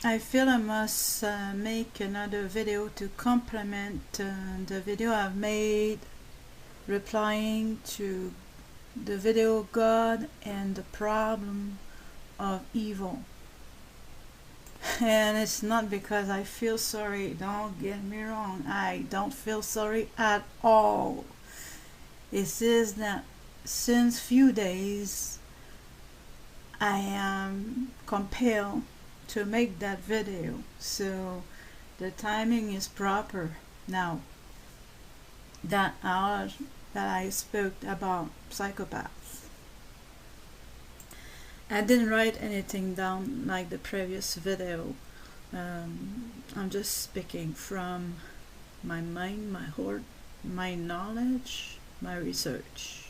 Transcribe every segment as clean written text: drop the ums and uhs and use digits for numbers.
I feel I must make another video to complement the video I've made replying to the video God and the problem of evil. And it's not because I feel sorry, don't get me wrong, I don't feel sorry at all. It is that since few days I am compelled to make that video, so the timing is proper now that I spoke about psychopaths. I didn't write anything down like the previous video. I'm just speaking from my mind, my heart, my knowledge, my research.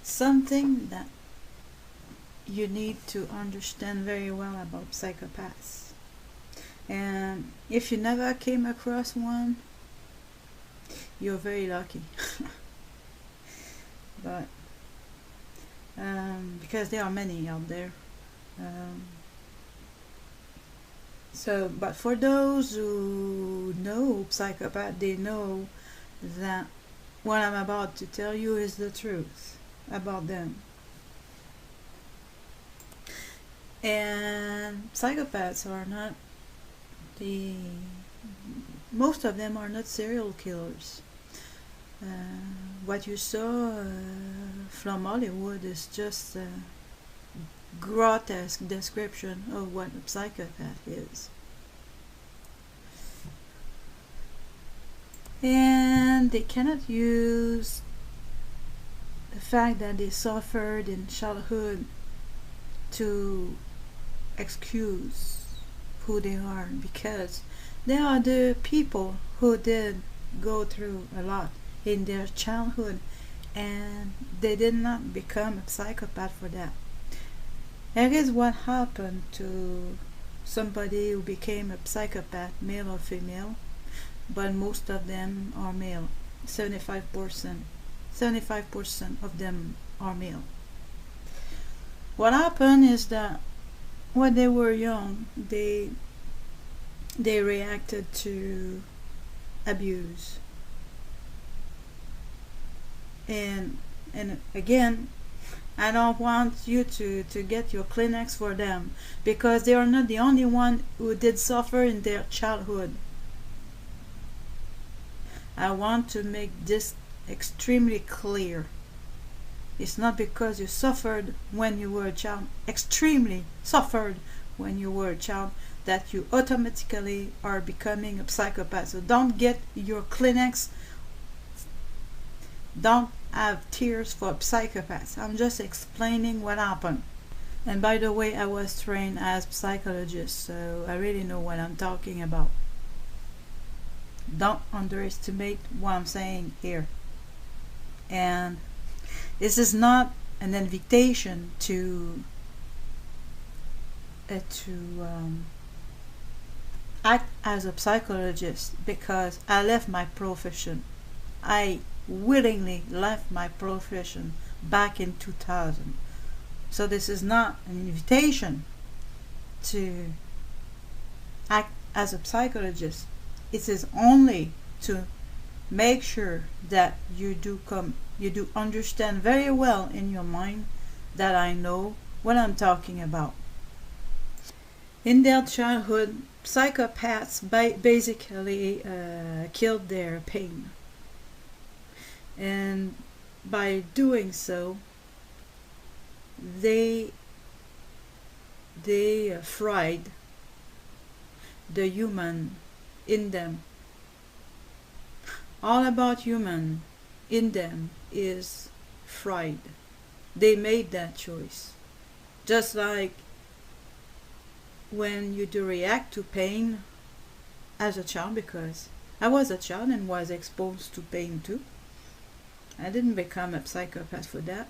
Something that you need to understand very well about psychopaths. And if you never came across one, you're very lucky. But because there are many out there. But for those who know psychopath, they know that what I'm about to tell you is the truth about them. And psychopaths are not most of them are not serial killers. What you saw from Hollywood is just a grotesque description of what a psychopath is. And they cannot use the fact that they suffered in childhood to excuse who they are, because there are the people who did go through a lot in their childhood and they did not become a psychopath for that. That is what happened to somebody who became a psychopath, male or female, but most of them are male. 75% of them are male. What happened is that when they were young, they reacted to abuse. And again, I don't want you to get your Kleenex for them, because they are not the only one who did suffer in their childhood. I want to make this extremely clear. It's not because you suffered when you were a child, extremely suffered when you were a child, that you automatically are becoming a psychopath. So don't get your Kleenex, don't have tears for psychopaths. I'm just explaining what happened. And by the way, I was trained as a psychologist, so I really know what I'm talking about. Don't underestimate what I'm saying here. And this is not an invitation to act as a psychologist, because I left my profession. I willingly left my profession back in 2000. So this is not an invitation to act as a psychologist. It is only to make sure that you do understand very well in your mind that I know what I'm talking about. In their childhood, psychopaths basically killed their pain, and by doing so they fried the human in them. All about human in them is fried. They made that choice. Just like when you do react to pain as a child, because I was a child and was exposed to pain too. I didn't become a psychopath for that.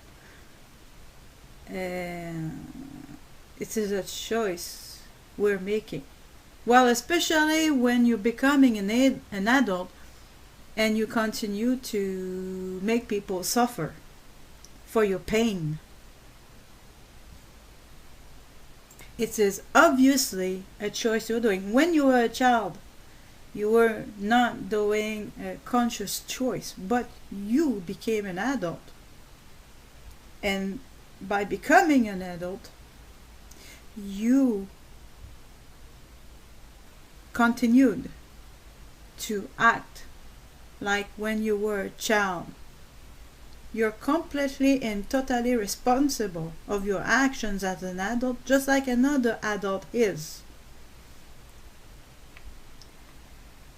It is a choice we're making. Well, especially when you're becoming an adult and you continue to make people suffer for your pain. it is obviously a choice you're doing. When you were a child, you were not doing a conscious choice, but you became an adult. And by becoming an adult, you continued to act like when you were a child. You're completely and totally responsible of your actions as an adult, just like another adult is.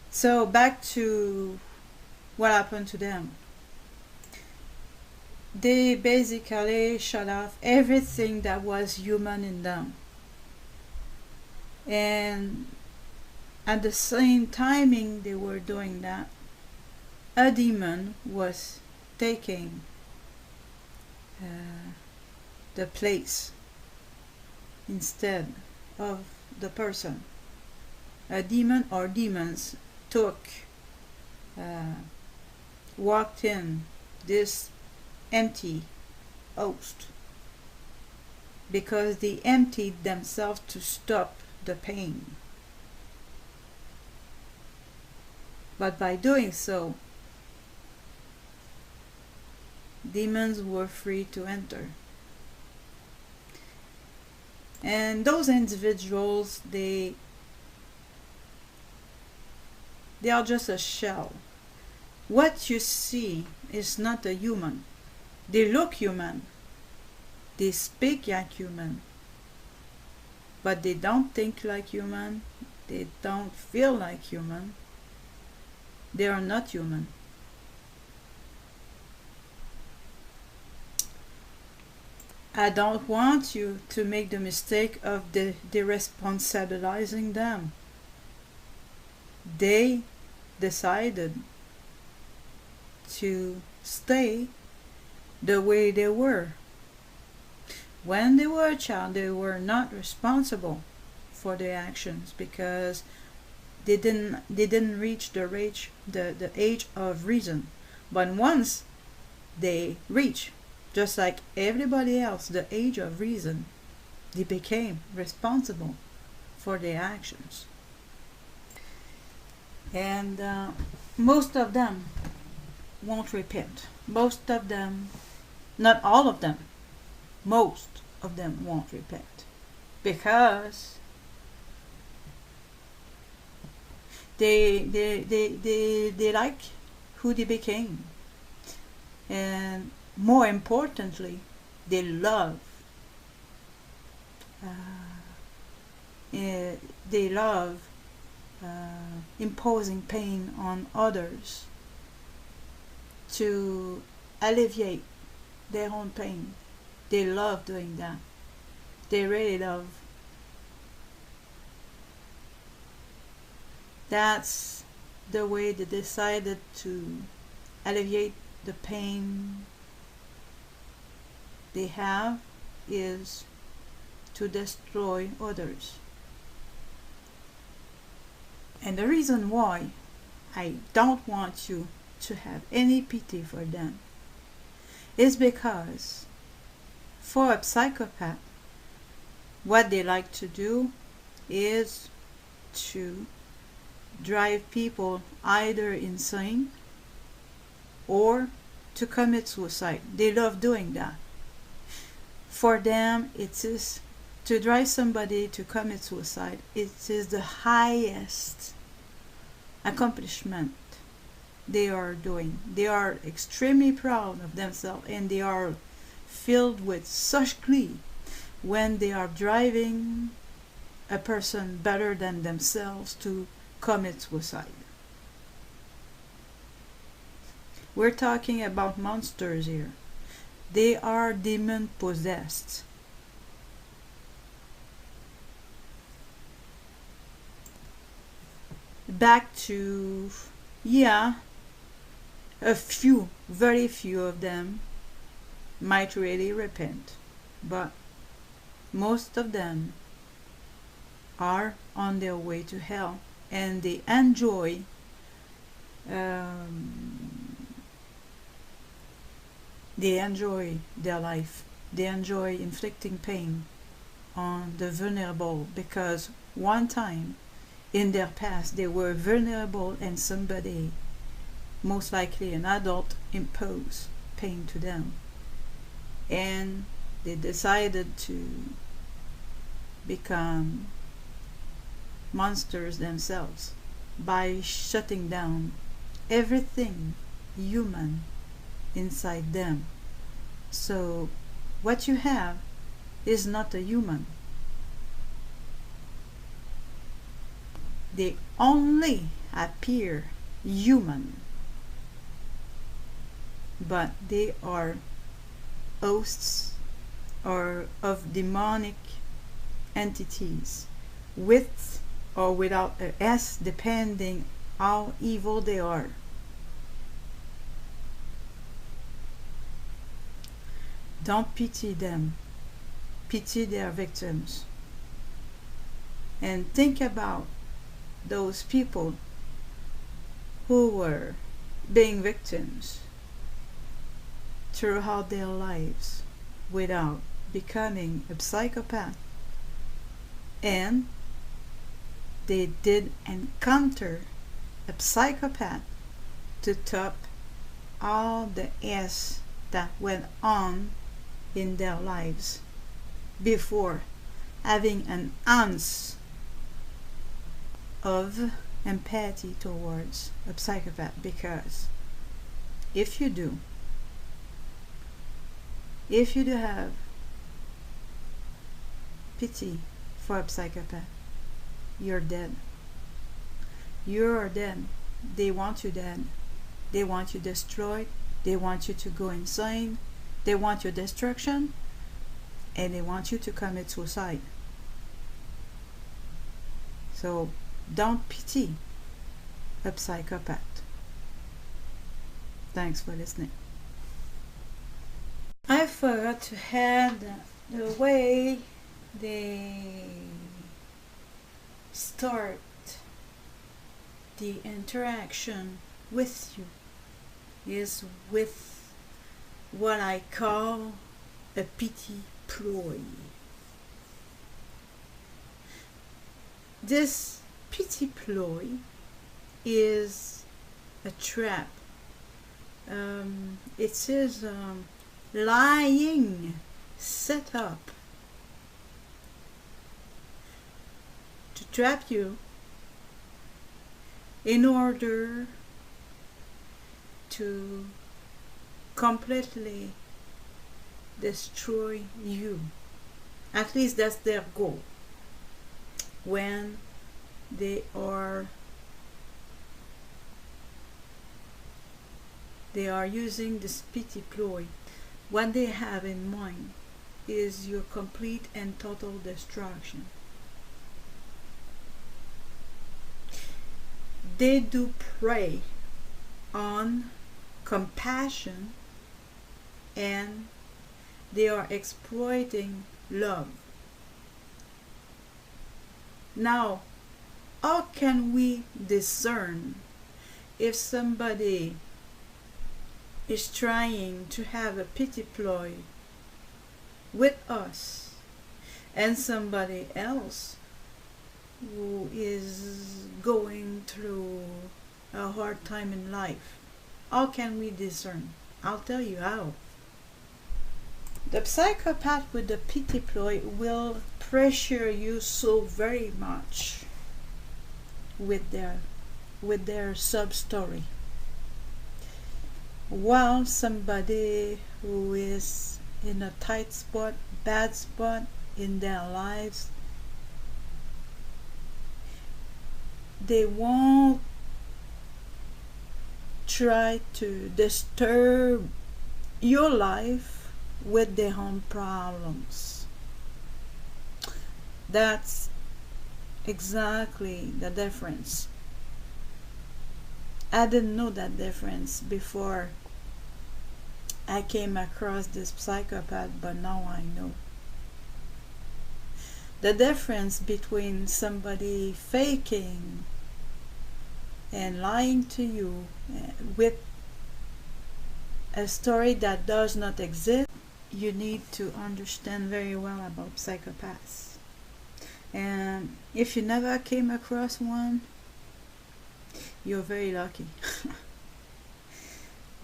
So back to what happened to them. They basically shut off everything that was human in them. And at the same timing they were doing that, a demon was taking the place instead of the person. A demon or demons walked in this empty host because they emptied themselves to stop the pain. But by doing so, demons were free to enter. And those individuals, they are just a shell. What you see is not a human. They look human. They speak like human. But they don't think like human. They don't feel like human. They are not human. I don't want you to make the mistake of deresponsabilizing them. They decided to stay the way they were. When they were a child, they were not responsible for their actions because they didn't reach the age of reason. But once they reach, just like everybody else, the age of reason, they became responsible for their actions. And most of them won't repent. Most of them, not all of them, most of them won't repent because they like who they became, and more importantly, they love imposing pain on others to alleviate their own pain. They love doing that. They really love. That's the way they decided to alleviate the pain they have, is to destroy others. And the reason why I don't want you to have any pity for them is because for a psychopath, what they like to do is to drive people either insane or to commit suicide. They love doing that. For them, it is to drive somebody to commit suicide. It is the highest accomplishment they are doing. They are extremely proud of themselves, and they are filled with such glee when they are driving a person better than themselves to commit suicide. We're talking about monsters here. They are demon possessed. Back to, yeah, a few, very few of them might really repent, but most of them are on their way to hell, and they enjoy their life. They enjoy inflicting pain on the vulnerable, because one time in their past they were vulnerable and somebody, most likely an adult, imposed pain to them, and they decided to become monsters themselves by shutting down everything human inside them. So what you have is not a human. They only appear human, but they are hosts or of demonic entities, with or without a S, depending how evil they are. Don't pity them, pity their victims, and think about those people who were being victims throughout their lives without becoming a psychopath, and they did encounter a psychopath to top all the S that went on in their lives before having an ounce of empathy towards a psychopath. Because if you do have pity for a psychopath, you're dead. You're dead. They want you dead. They want you destroyed. They want you to go insane. They want your destruction, and they want you to commit suicide. So don't pity a psychopath. Thanks for listening. I forgot to add the way they start the interaction with you is with what I call a pity ploy. This pity ploy is a trap. It is lying set up to trap you in order to completely destroy you. At least that's their goal when they are using this pity ploy. What they have in mind is your complete and total destruction. They do prey on compassion, and they are exploiting love. Now, how can we discern if somebody is trying to have a pity ploy with us and somebody else who is going through a hard time in life? How can we discern? I'll tell you how. The psychopath with the pity ploy will pressure you so very much with their sub story, while somebody who is in a tight spot, bad spot in their lives, they won't try to disturb your life with their own problems. That's exactly the difference. I didn't know that difference before I came across this psychopath, but now I know. The difference between somebody faking and lying to you with a story that does not exist you need to understand very well about psychopaths. And if you never came across one, you're very lucky.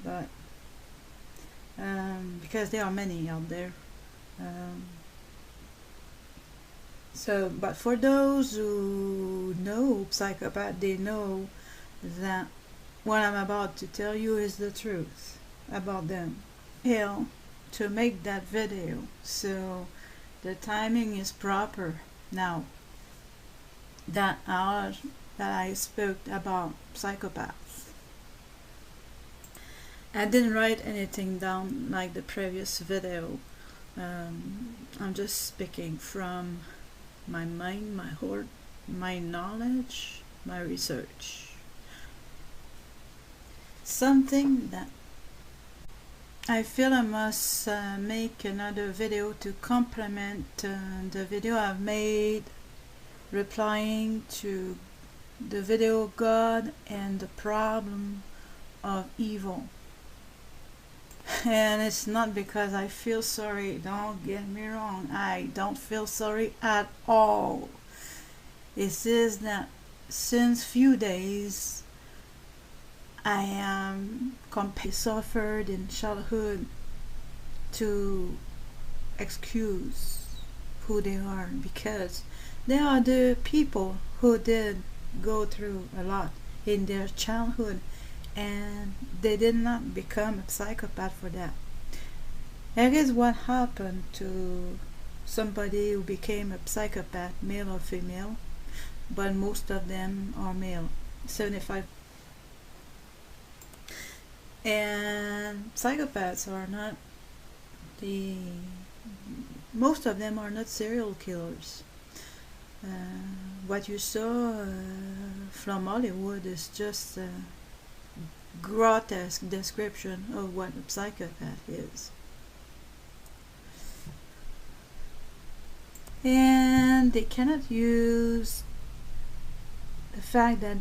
But because there are many out there. But for those who know psychopath, they know that what I'm about to tell you is the truth about them. Hell, to make that video, so the timing is proper now that I spoke about psychopaths. I didn't write anything down like the previous video. I'm just speaking from my mind, my heart, my knowledge, my research. Something that I feel I must make another video to complement the video I've made replying to the video God and the problem of evil. And it's not because I feel sorry, don't get me wrong, I don't feel sorry at all. It's just that since few days I am suffered in childhood to excuse who they are, because they are the people who did go through a lot in their childhood, and they did not become a psychopath for that. That is what happened to somebody who became a psychopath, male or female, but most of them are male, 75. And psychopaths are not most of them are not serial killers. What you saw from Hollywood is just a grotesque description of what a psychopath is. And they cannot use the fact that